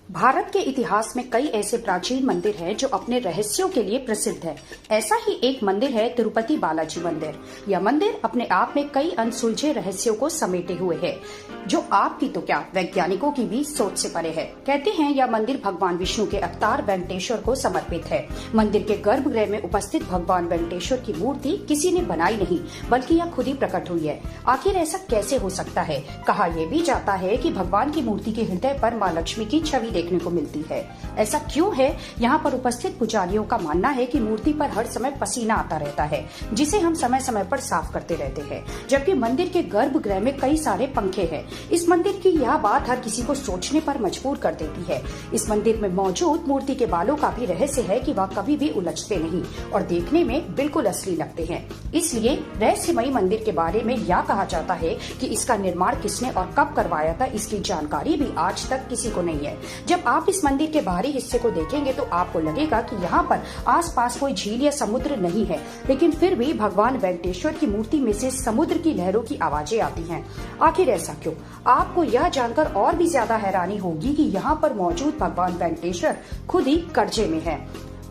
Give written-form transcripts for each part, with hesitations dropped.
भारत के इतिहास में कई ऐसे प्राचीन मंदिर हैं जो अपने रहस्यों के लिए प्रसिद्ध है। ऐसा ही एक मंदिर है तिरुपति बालाजी मंदिर। यह मंदिर अपने आप में कई अनसुलझे रहस्यों को समेटे हुए है, जो आपकी तो क्या वैज्ञानिकों की भी सोच से परे है। कहते हैं यह मंदिर भगवान विष्णु के अवतार वेंकटेश्वर को समर्पित है। मंदिर के गर्भगृह में उपस्थित भगवान वेंकटेश्वर की मूर्ति किसी ने बनाई नहीं, बल्कि यह खुद ही प्रकट हुई है। आखिर ऐसा कैसे हो सकता है? कहा यह भी जाता है कि भगवान की मूर्ति के हृदय पर माँ लक्ष्मी की छवि देखने को मिलती है। ऐसा क्यों है? यहाँ पर उपस्थित पुजारियों का मानना है कि मूर्ति पर हर समय पसीना आता रहता है, जिसे हम समय समय पर साफ करते रहते हैं, जबकि मंदिर के गर्भगृह में कई सारे पंखे हैं। इस मंदिर की यह बात हर किसी को सोचने पर मजबूर कर देती है। इस मंदिर में मौजूद मूर्ति के बालों का भी रहस्य है कि वह कभी भी उलझते नहीं और देखने में बिल्कुल असली लगते हैं। इसलिए रहस्यमयी मंदिर के बारे में यह कहा जाता है कि इसका निर्माण किसने और कब करवाया था, इसकी जानकारी भी आज तक किसी को नहीं है। जब आप इस मंदिर के बाहरी हिस्से को देखेंगे तो आपको लगेगा कि यहाँ पर आसपास कोई झील या समुद्र नहीं है, लेकिन फिर भी भगवान वेंकटेश्वर की मूर्ति में से समुद्र की लहरों की आवाजें आती हैं। आखिर ऐसा क्यों? आपको यह जानकर और भी ज्यादा हैरानी होगी कि यहाँ पर मौजूद भगवान वेंकटेश्वर खुद ही कर्जे में है।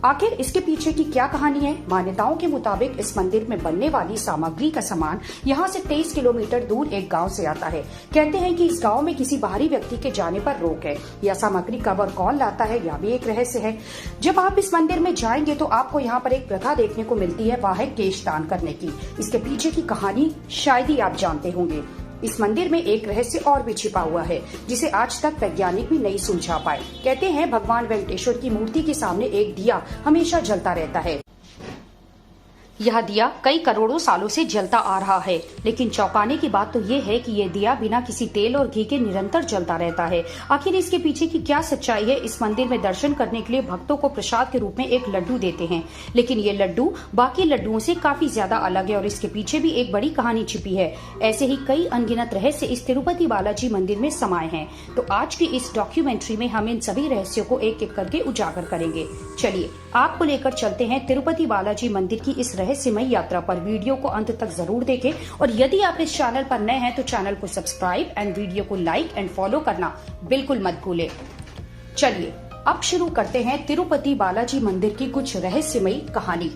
आखिर इसके पीछे की क्या कहानी है? मान्यताओं के मुताबिक इस मंदिर में बनने वाली सामग्री का सामान यहाँ से 23 किलोमीटर दूर एक गांव से आता है। कहते हैं कि इस गांव में किसी बाहरी व्यक्ति के जाने पर रोक है। यह सामग्री कब और कौन लाता है, यह भी एक रहस्य है। जब आप इस मंदिर में जाएंगे तो आपको यहाँ पर एक प्रथा देखने को मिलती है, वह है केश दान करने की। इसके पीछे की कहानी शायद ही आप जानते होंगे। इस मंदिर में एक रहस्य और भी छिपा हुआ है, जिसे आज तक वैज्ञानिक भी नहीं सुलझा पाए। कहते हैं भगवान वेंकटेश्वर की मूर्ति के सामने एक दिया हमेशा जलता रहता है। यह दिया कई करोड़ों सालों से जलता आ रहा है, लेकिन चौंकाने की बात तो ये है कि यह दिया बिना किसी तेल और घी के निरंतर जलता रहता है। आखिर इसके पीछे की क्या सच्चाई है? इस मंदिर में दर्शन करने के लिए भक्तों को प्रसाद के रूप में एक लड्डू देते हैं, लेकिन ये लड्डू बाकी लड्डुओं से काफी ज्यादा अलग है और इसके पीछे भी एक बड़ी कहानी छिपी है। ऐसे ही कई अनगिनत रहस्य इस तिरुपति बालाजी मंदिर में समाये हैं। तो आज की इस डॉक्यूमेंट्री में हम इन सभी रहस्यों को एक एक करके उजागर करेंगे। चलिए आपको लेकर चलते हैं तिरुपति बालाजी मंदिर की इस रहस्यमय यात्रा पर। वीडियो को अंत तक जरूर देखें और यदि आप इस चैनल पर नए हैं तो चैनल को सब्सक्राइब एंड वीडियो को लाइक एंड फॉलो करना बिल्कुल मत भूलें। चलिए अब शुरू करते हैं तिरुपति बालाजी मंदिर की कुछ रहस्यमयी कहानी।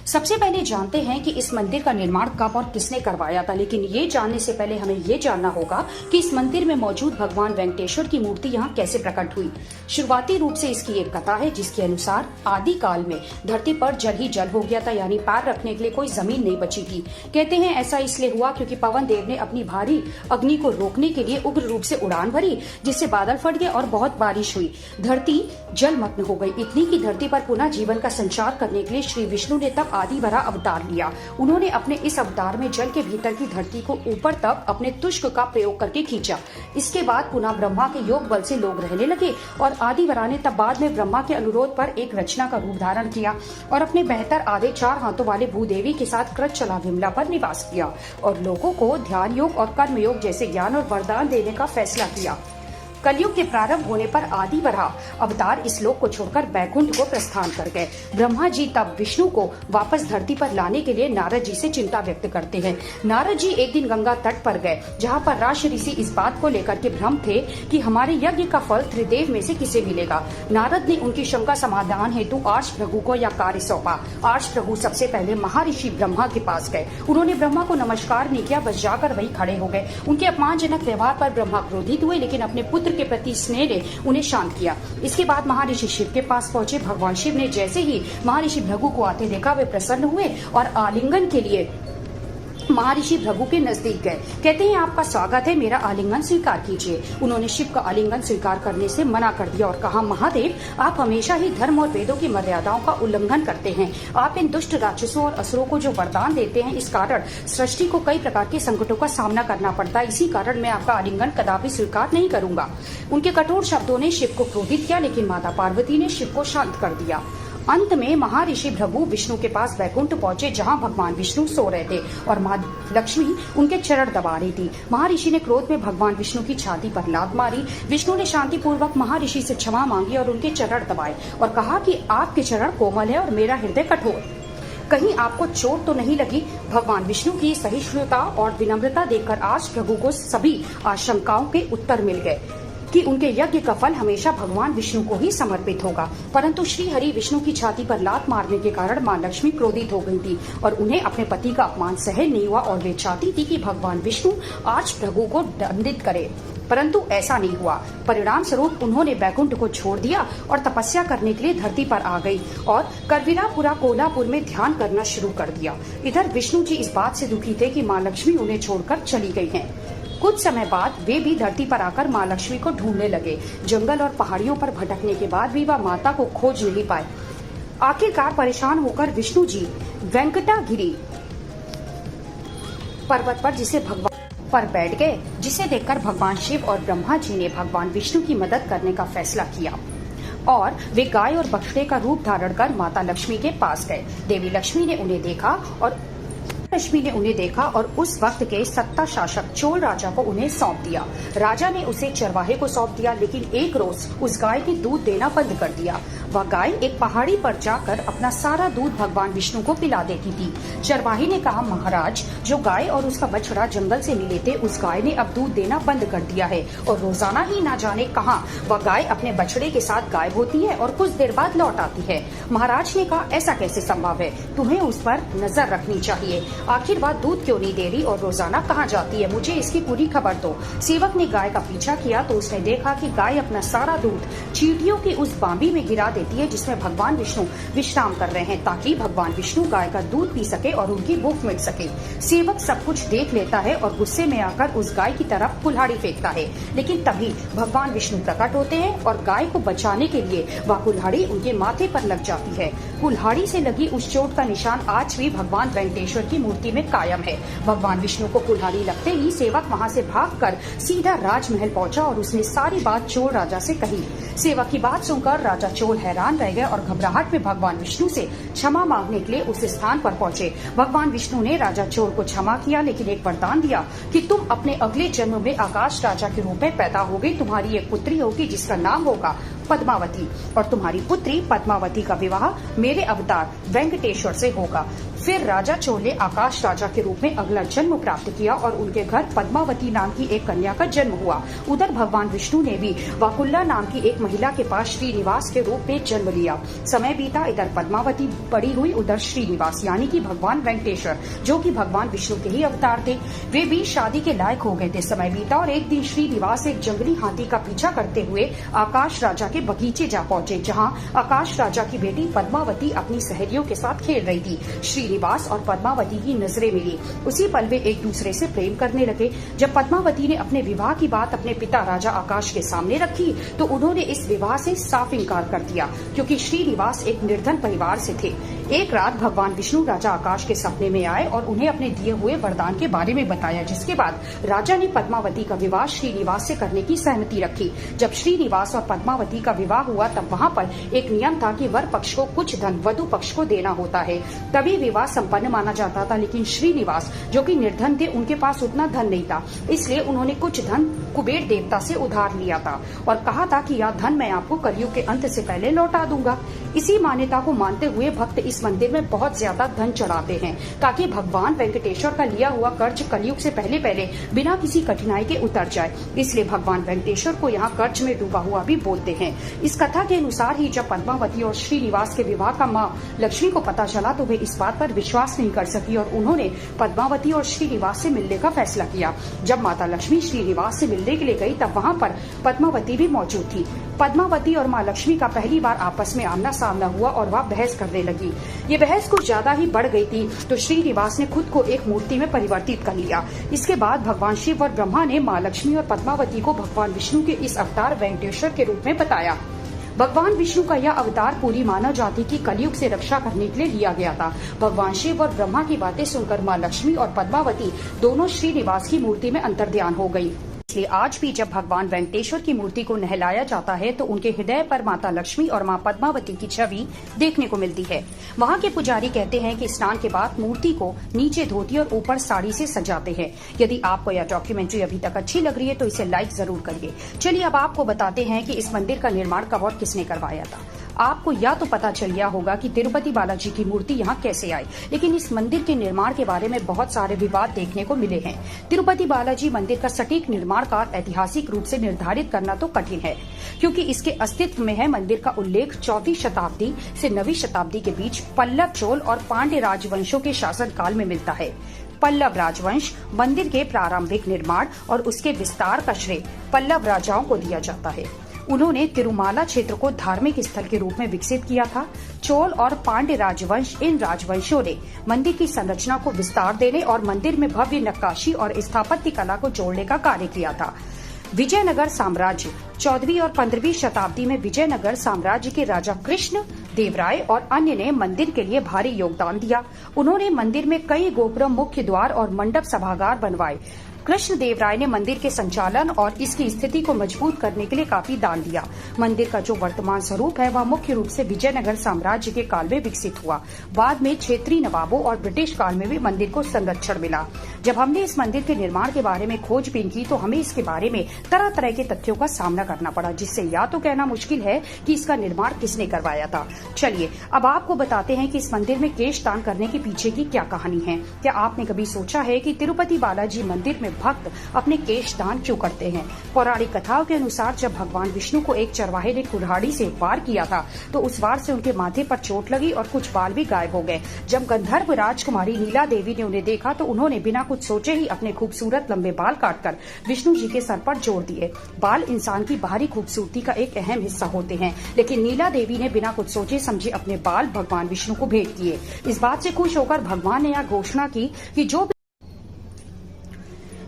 सबसे पहले जानते हैं कि इस मंदिर का निर्माण कब और किसने करवाया था, लेकिन ये जानने से पहले हमें ये जानना होगा कि इस मंदिर में मौजूद भगवान वेंकटेश्वर की मूर्ति यहाँ कैसे प्रकट हुई। शुरुआती रूप से इसकी एक कथा है, जिसके अनुसार आदि काल में धरती पर जल ही जल हो गया था, यानी पैर रखने के लिए कोई जमीन नहीं बची थी। कहते हैं ऐसा इसलिए हुआ क्योंकि पवन देव ने अपनी भारी अग्नि को रोकने के लिए उग्र रूप से उड़ान भरी, जिससे बादल फट गए और बहुत बारिश हुई। धरती जलमग्न हो गई, इतनी की धरती पर पुनः जीवन का संचार करने के लिए श्री विष्णु ने तब आदि वरा अवतार लिया। उन्होंने अपने इस अवतार में जल के भीतर की धरती को ऊपर तक अपने तुष्क का प्रयोग करके खींचा। इसके बाद पुनः ब्रह्मा के योग बल से लोग रहने लगे और आदि वरा ने तब बाद में ब्रह्मा के अनुरोध पर एक रचना का रूप धारण किया और अपने बेहतर आधे 4 हाथों वाले भूदेवी के साथ कृच्छला विमला पर निवास किया और लोगों को ध्यान योग और कर्म योग जैसे ज्ञान और वरदान देने का फैसला किया। कलयुग के प्रारंभ होने पर आदि वराह अवतार इस लोक को छोड़कर बैकुंठ को प्रस्थान कर गए। ब्रह्मा जी तब विष्णु को वापस धरती पर लाने के लिए नारद जी से चिंता व्यक्त करते हैं। नारद जी एक दिन गंगा तट पर गए, जहां पर राज ऋषि इस बात को लेकर के भ्रम थे कि हमारे यज्ञ का फल त्रिदेव में से किसे मिलेगा। नारद ने उनकी शंका समाधान हेतु आर्ष प्रभु को यह कार्य सौंपा। आर्ष प्रभु सबसे पहले महर्षि ब्रह्मा के पास गए। उन्होंने ब्रह्मा को नमस्कार नहीं किया, बस जाकर वही खड़े हो गए। उनके अपमानजनक व्यवहार पर ब्रह्मा क्रोधित हुए, लेकिन अपने पुत्र के प्रति स्नेह ने उन्हें शांत किया। इसके बाद महर्षि शिव के पास पहुंचे। भगवान शिव ने जैसे ही महर्षि भृगु को आते देखा, वे प्रसन्न हुए और आलिंगन के लिए महर्षि भृगु के नजदीक गए। कहते हैं आपका स्वागत है, मेरा आलिंगन स्वीकार कीजिए। उन्होंने शिव का आलिंगन स्वीकार करने से मना कर दिया और कहा, महादेव आप हमेशा ही धर्म और वेदों की मर्यादाओं का उल्लंघन करते हैं। आप इन दुष्ट राक्षसों और असुरों को जो वरदान देते हैं, इस कारण सृष्टि को कई प्रकार के संकटों का सामना करना पड़ता है। इसी कारण मैं आपका आलिंगन कदापि स्वीकार नहीं करूंगा। उनके कठोर शब्दों ने शिव को क्रोधित किया, लेकिन माता पार्वती ने शिव को शांत कर दिया। अंत में महर्षि भृगु विष्णु के पास बैकुंठ पहुंचे, जहां भगवान विष्णु सो रहे थे और मां लक्ष्मी उनके चरण दबा रही थी। महर्षि ने क्रोध में भगवान विष्णु की छाती पर लात मारी। विष्णु ने शांति पूर्वक महर्षि से क्षमा मांगी और उनके चरण दबाए और कहा कि आपके चरण कोमल है और मेरा हृदय कठोर, कहीं आपको चोट तो नहीं लगी। भगवान विष्णु की सहिष्णुता और विनम्रता देखकर आज प्रभु को सभी आशंकाओं के उत्तर मिल गए। कि उनके यज्ञ का फल हमेशा भगवान विष्णु को ही समर्पित होगा। परंतु श्री हरि विष्णु की छाती पर लात मारने के कारण मां लक्ष्मी क्रोधित हो गई थी और उन्हें अपने पति का अपमान सहन नहीं हुआ और वे चाहती थी कि भगवान विष्णु आज प्रभु को दंडित करे, परंतु ऐसा नहीं हुआ। परिणाम स्वरूप उन्होंने बैकुंठ को छोड़ दिया और तपस्या करने के लिए धरती पर आ गई और करवीरापुरा कोल्हापुर में ध्यान करना शुरू कर दिया। इधर विष्णु जी इस बात से दुखी थे कि मां लक्ष्मी उन्हें छोड़कर चली गई हैं। कुछ समय बाद वे भी धरती पर आकर मां लक्ष्मी को ढूंढने लगे। जंगल और पहाड़ियों पर भटकने के बाद भी वह माता को खोज नहीं पाए। आखिरकार परेशान होकर विष्णु जी वेंकटागिरी पर्वत पर जिसे भगवान पर बैठ गए, जिसे देखकर भगवान शिव और ब्रह्मा जी ने भगवान विष्णु की मदद करने का फैसला किया और वे गाय और बछड़े का रूप धारण कर माता लक्ष्मी के पास गए। देवी लक्ष्मी ने उन्हें देखा और उस वक्त के सत्ता शासक चोल राजा को उन्हें सौंप दिया। राजा ने उसे चरवाहे को सौंप दिया, लेकिन एक रोज उस गाय ने दूध देना बंद कर दिया। वह गाय एक पहाड़ी पर जाकर अपना सारा दूध भगवान विष्णु को पिला देती थी। चरवाहे ने कहा, महाराज, जो गाय और उसका बछड़ा जंगल से मिले थे, उस गाय ने अब दूध देना बंद कर दिया है और रोजाना ही ना जाने कहां वह गाय अपने बछड़े के साथ गायब होती है और कुछ देर बाद लौट आती है। महाराज ने कहा, ऐसा कैसे संभव है? तुम्हें उस पर नजर रखनी चाहिए। आखिर वह दूध क्यों नहीं दे रही और रोजाना कहाँ जाती है? मुझे इसकी पूरी खबर दो। सेवक ने गाय का पीछा किया तो उसने देखा कि गाय अपना सारा दूध चींटियों की उस बांबी में गिरा देती है जिसमें भगवान विष्णु विश्राम कर रहे हैं, ताकि भगवान विष्णु गाय का दूध पी सके और उनकी भूख मिट सके। सेवक सब कुछ देख लेता है और गुस्से में आकर उस गाय की तरफ कुल्हाड़ी फेंकता है, लेकिन तभी भगवान विष्णु प्रकट होते हैं और गाय को बचाने के लिए वह कुल्हाड़ी उनके माथे पर लग जाती है। कुल्हाड़ी से लगी उस चोट का निशान आज भी भगवान वेंकटेश्वर की मूर्ति में कायम है। भगवान विष्णु को कुल्हाड़ी लगते ही सेवक वहां से भागकर सीधा राजमहल पहुंचा और उसने सारी बात चोल राजा से कही। सेवक की बात सुनकर राजा चोल हैरान रह गए और घबराहट में भगवान विष्णु से क्षमा मांगने के लिए उस स्थान पर पहुंचे। भगवान विष्णु ने राजा चोल को क्षमा किया, लेकिन एक वरदान दिया कि तुम अपने अगले जन्म में आकाश राजा के रूप में पैदा होगी। तुम्हारी एक पुत्री होगी जिसका नाम होगा पद्मावती और तुम्हारी पुत्री पद्मावती का विवाह मेरे अवतार वेंकटेश्वर से होगा। फिर राजा चोल ने आकाश राजा के रूप में अगला जन्म प्राप्त किया और उनके घर पद्मावती नाम की एक कन्या का जन्म हुआ। उधर भगवान विष्णु ने भी वाकुल्ला नाम की एक महिला के पास श्रीनिवास के रूप में जन्म लिया। समय बीता, इधर पद्मावती बड़ी हुई, उधर श्रीनिवास यानी कि भगवान वेंकटेश्वर, जो कि भगवान विष्णु के ही अवतार थे, वे भी शादी के लायक हो गए थे। समय बीता और एक दिन श्रीनिवास एक जंगली हाथी का पीछा करते हुए आकाश राजा के बगीचे जा पहुंचे, जहां आकाश राजा की बेटी पद्मावती अपनी सहेलियों के साथ खेल रही थी। श्रीनिवास और पद्मावती की नजरें मिली। उसी पल वे एक दूसरे से प्रेम करने लगे। जब पद्मावती ने अपने विवाह की बात अपने पिता राजा आकाश के सामने रखी तो उन्होंने इस विवाह से साफ इंकार कर दिया, क्योंकि श्रीनिवास एक निर्धन परिवार से थे। एक रात भगवान विष्णु राजा आकाश के सपने में आए और उन्हें अपने दिए हुए वरदान के बारे में बताया, जिसके बाद राजा ने पद्मावती का विवाह श्रीनिवास से करने की सहमति रखी। जब श्रीनिवास और पद्मावती का विवाह हुआ तब वहाँ पर एक नियम था कि वर पक्ष को कुछ धन वधु पक्ष को देना होता है, तभी विवाह संपन्न माना जाता था। लेकिन श्रीनिवास जो कि निर्धन थे, उनके पास उतना धन नहीं था, इसलिए उन्होंने कुछ धन कुबेर देवता से उधार लिया था और कहा था कि यह धन मैं आपको कलयुग के अंत से पहले लौटा दूंगा। इसी मान्यता को मानते हुए भक्त इस मंदिर में बहुत ज्यादा धन चढ़ाते हैं, ताकि भगवान वेंकटेश्वर का लिया हुआ कर्ज कलयुग से पहले पहले बिना किसी कठिनाई के उतर जाए। इसलिए भगवान वेंकटेश्वर को यहाँ कर्ज में डूबा हुआ भी बोलते हैं। इस कथा के अनुसार ही जब पद्मावती और श्रीनिवास के विवाह का मां लक्ष्मी को पता चला तो वे इस बात पर विश्वास नहीं कर सकी और उन्होंने पद्मावती और श्रीनिवास से मिलने का फैसला किया। जब माता लक्ष्मी श्रीनिवास से मिलने के लिए गई तब वहाँ पर पद्मावती भी मौजूद थी। पद्मावती और माँ लक्ष्मी का पहली बार आपस में आमना सामना हुआ और वह बहस करने लगी। ये बहस कुछ ज्यादा ही बढ़ गई थी तो श्रीनिवास ने खुद को एक मूर्ति में परिवर्तित कर लिया। इसके बाद भगवान शिव और ब्रह्मा ने माँ लक्ष्मी और पद्मावती को भगवान विष्णु के इस अवतार वेंकटेश्वर के रूप में बताया। भगवान विष्णु का यह अवतार पूरी मानव जाति की कलयुग से रक्षा करने के लिए लिया गया था। भगवान शिव और ब्रह्मा की बातें सुनकर माँ लक्ष्मी और पद्मावती दोनों श्रीनिवास की मूर्ति में अंतर्ध्यान हो गयी। इसलिए आज भी जब भगवान वेंकटेश्वर की मूर्ति को नहलाया जाता है तो उनके हृदय पर माता लक्ष्मी और मां पद्मावती की छवि देखने को मिलती है। वहां के पुजारी कहते हैं कि स्नान के बाद मूर्ति को नीचे धोती और ऊपर साड़ी से सजाते हैं। यदि आपको यह डॉक्यूमेंट्री अभी तक अच्छी लग रही है तो इसे लाइक जरूर करिए। चलिए अब आपको बताते हैं कि इस मंदिर का निर्माण कब और किसने करवाया था। आपको या तो पता चल गया होगा कि तिरुपति बालाजी की मूर्ति यहाँ कैसे आई, लेकिन इस मंदिर के निर्माण के बारे में बहुत सारे विवाद देखने को मिले हैं। तिरुपति बालाजी मंदिर का सटीक निर्माण काल ऐतिहासिक रूप से निर्धारित करना तो कठिन है, क्योंकि इसके अस्तित्व में है मंदिर का उल्लेख 4वीं शताब्दी से 9वीं शताब्दी के बीच पल्लव, चोल और पांड्य राजवंशों के शासनकाल में मिलता है। पल्लव राजवंश मंदिर के प्रारंभिक निर्माण और उसके विस्तार का श्रेय पल्लव राजाओं को दिया जाता है। उन्होंने तिरुमाला क्षेत्र को धार्मिक स्थल के रूप में विकसित किया था। चोल और पांड्य राजवंश, इन राजवंशों ने मंदिर की संरचना को विस्तार देने और मंदिर में भव्य नक्काशी और स्थापत्य कला को जोड़ने का कार्य किया था। विजयनगर साम्राज्य 14वीं और 15वीं शताब्दी में विजयनगर साम्राज्य के राजा कृष्ण देवराय और अन्य ने मंदिर के लिए भारी योगदान दिया। उन्होंने मंदिर में कई गोपुरम, मुख्य द्वार और मंडप सभागार बनवाए। कृष्ण देवराय ने मंदिर के संचालन और इसकी स्थिति को मजबूत करने के लिए काफी दान दिया। मंदिर का जो वर्तमान स्वरूप है वह मुख्य रूप से विजयनगर साम्राज्य के काल में विकसित हुआ। बाद में क्षेत्रीय नवाबों और ब्रिटिश काल में भी मंदिर को संरक्षण मिला। जब हमने इस मंदिर के निर्माण के बारे में खोजबीन की तो हमें इसके बारे में तरह तरह के तथ्यों का सामना करना पड़ा, जिससे या तो कहना मुश्किल है कि इसका निर्माण किसने करवाया था। चलिए अब आपको बताते हैं कि इस मंदिर में केश दान करने के पीछे की क्या कहानी है। क्या आपने कभी सोचा है कि तिरुपति बालाजी मंदिर में भक्त अपने केश दान क्यों करते हैं? पौराणिक कथाओं के अनुसार जब भगवान विष्णु को एक चरवाहे ने कुल्हाड़ी से वार किया था तो उस वार से उनके माथे पर चोट लगी और कुछ बाल भी गायब हो गए। जब गंधर्व राजकुमारी नीला देवी ने उन्हें देखा तो उन्होंने बिना कुछ सोचे ही अपने खूबसूरत लंबे बाल काटकर विष्णु जी के सर पर जोड़ दिए। बाल इंसान की बाहरी खूबसूरती का एक अहम हिस्सा होते हैं, लेकिन नीला देवी ने बिना कुछ सोचे समझे अपने बाल भगवान विष्णु को भेंट किए। इस बात से खुश होकर भगवान ने यह घोषणा की कि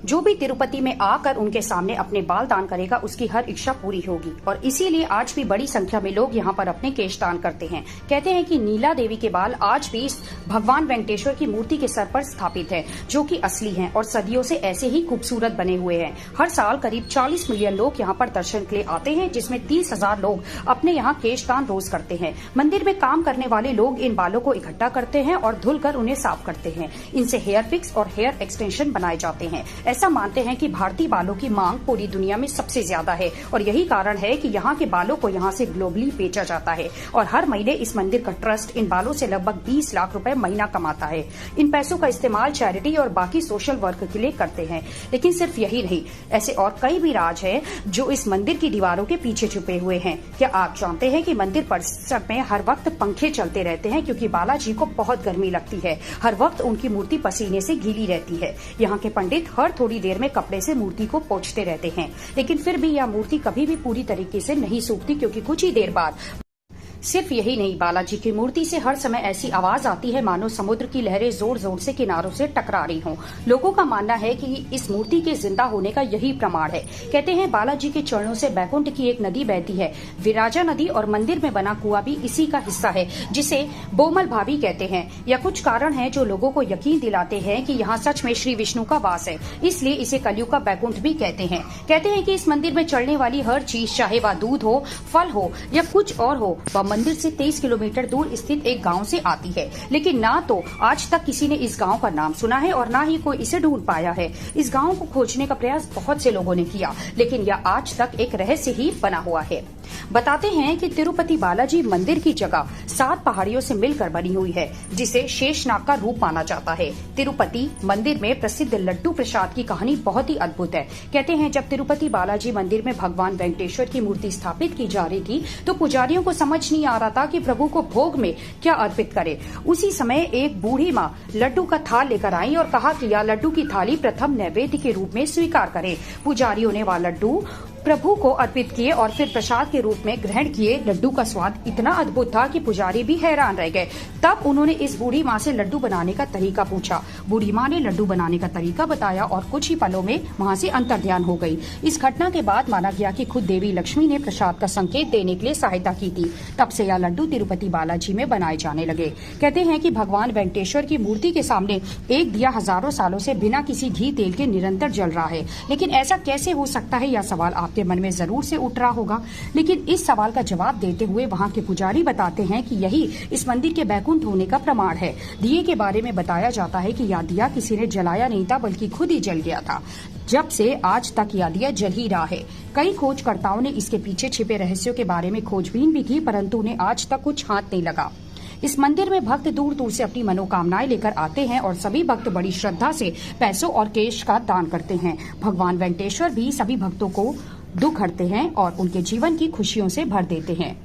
जो भी तिरुपति में आकर उनके सामने अपने बाल दान करेगा उसकी हर इच्छा पूरी होगी। और इसीलिए आज भी बड़ी संख्या में लोग यहाँ पर अपने केश दान करते हैं। कहते हैं कि नीला देवी के बाल आज भी भगवान वेंकटेश्वर की मूर्ति के सर पर स्थापित है, जो कि असली हैं और सदियों से ऐसे ही खूबसूरत बने हुए हैं। हर साल करीब 40 मिलियन लोग यहाँ पर दर्शन के लिए आते हैं, जिसमें 30,000 लोग अपने यहाँ केश दान रोज करते हैं। मंदिर में काम करने वाले लोग इन बालों को इकट्ठा करते हैं और धुलकर उन्हें साफ करते हैं। इनसे हेयर फिक्स और हेयर एक्सटेंशन बनाए जाते हैं। ऐसा मानते हैं कि भारतीय बालों की मांग पूरी दुनिया में सबसे ज्यादा है और यही कारण है कि यहाँ के बालों को यहाँ से ग्लोबली बेचा जाता है। और हर महीने इस मंदिर का ट्रस्ट इन बालों से लगभग 20 लाख रुपए महीना कमाता है। इन पैसों का इस्तेमाल चैरिटी और बाकी सोशल वर्क के लिए करते हैं। लेकिन सिर्फ यही नहीं, ऐसे और कई भी राज है जो इस मंदिर की दीवारों के पीछे छुपे हुए हैं। क्या आप जानते हैं कि मंदिर परिसर में हर वक्त पंखे चलते रहते हैं, क्योंकि बालाजी को बहुत गर्मी लगती है। हर वक्त उनकी मूर्ति पसीने से गीली रहती है। यहाँ के पंडित हर थोड़ी देर में कपड़े से मूर्ति को पोंछते रहते हैं, लेकिन फिर भी यह मूर्ति कभी भी पूरी तरीके से नहीं सूखती, क्योंकि कुछ ही देर बाद सिर्फ यही नहीं, बालाजी की मूर्ति से हर समय ऐसी आवाज आती है मानो समुद्र की लहरें जोर जोर से किनारों से टकरा रही हों। लोगों का मानना है कि इस मूर्ति के जिंदा होने का यही प्रमाण है। कहते हैं बालाजी के चरणों से बैकुंठ की एक नदी बहती है, विराजा नदी, और मंदिर में बना कुआं भी इसी का हिस्सा है, जिसे बोमल भाभी कहते हैं। या कुछ कारण है जो लोगों को यकीन दिलाते हैं कि यहाँ सच में श्री विष्णु का वास है, इसलिए इसे कलयुग का बैकुंठ भी कहते हैं। कहते हैं कि इस मंदिर में चढ़ने वाली हर चीज, चाहे वह दूध हो, फल हो या कुछ और हो, वह मंदिर से 23 किलोमीटर दूर स्थित एक गांव से आती है। लेकिन ना तो आज तक किसी ने इस गांव का नाम सुना है और ना ही कोई इसे ढूंढ पाया है। इस गांव को खोजने का प्रयास बहुत से लोगों ने किया, लेकिन यह आज तक एक रहस्य ही बना हुआ है। बताते हैं कि तिरुपति बालाजी मंदिर की जगह 7 पहाड़ियों से मिलकर बनी हुई है, जिसे शेषनाग का रूप माना जाता है। तिरुपति मंदिर में प्रसिद्ध लड्डू प्रसाद की कहानी बहुत ही अद्भुत है। कहते हैं जब तिरुपति बालाजी मंदिर में भगवान वेंकटेश्वर की मूर्ति स्थापित की जा रही थी तो पुजारियों को समझ नहीं आ रहा था कि प्रभु को भोग में क्या अर्पित करे। उसी समय एक बूढ़ी माँ लड्डू का थाल लेकर आई और कहा कि यह लड्डू की थाली प्रथम नैवेद्य के रूप में स्वीकार करे। पुजारियों ने वह लड्डू प्रभु को अर्पित किए और फिर प्रसाद के रूप में ग्रहण किए। लड्डू का स्वाद इतना अद्भुत था कि पुजारी भी हैरान रह गए। तब उन्होंने इस बूढ़ी माँ से लड्डू बनाने का तरीका पूछा। बूढ़ी माँ ने लड्डू बनाने का तरीका बताया और कुछ ही पलों में वहाँ से अंतर्ध्यान हो गई। इस घटना के बाद माना गया कि खुद देवी लक्ष्मी ने प्रसाद का संकेत देने के लिए सहायता की थी। तब से यह लड्डू तिरुपति बालाजी में बनाए जाने लगे। कहते हैं कि भगवान वेंकटेश्वर की मूर्ति के सामने एक दिया हजारों सालों से बिना किसी घी तेल के निरंतर जल रहा है। लेकिन ऐसा कैसे हो सकता है, यह सवाल आप आपके मन में जरूर से उठ रहा होगा, लेकिन इस सवाल का जवाब देते हुए वहाँ के पुजारी बताते हैं कि यही इस मंदिर के बैकुंठ होने का प्रमाण है। दिए के बारे में बताया जाता है कि यह दिया किसी ने जलाया नहीं था, बल्कि खुद ही जल गया था। जब से आज तक यह दिया जल ही रहा है। कई खोजकर्ताओं ने इसके पीछे छिपे रहस्यों के बारे में खोजबीन भी की, परंतु उन्हें आज तक कुछ हाथ नहीं लगा। इस मंदिर में भक्त दूर दूर से अपनी मनोकामनाएं लेकर आते हैं और सभी भक्त बड़ी श्रद्धा से पैसों और कैश का दान करते हैं। भगवान वेंकटेश्वर भी सभी भक्तों को दुख हरते हैं और उनके जीवन की खुशियों से भर देते हैं।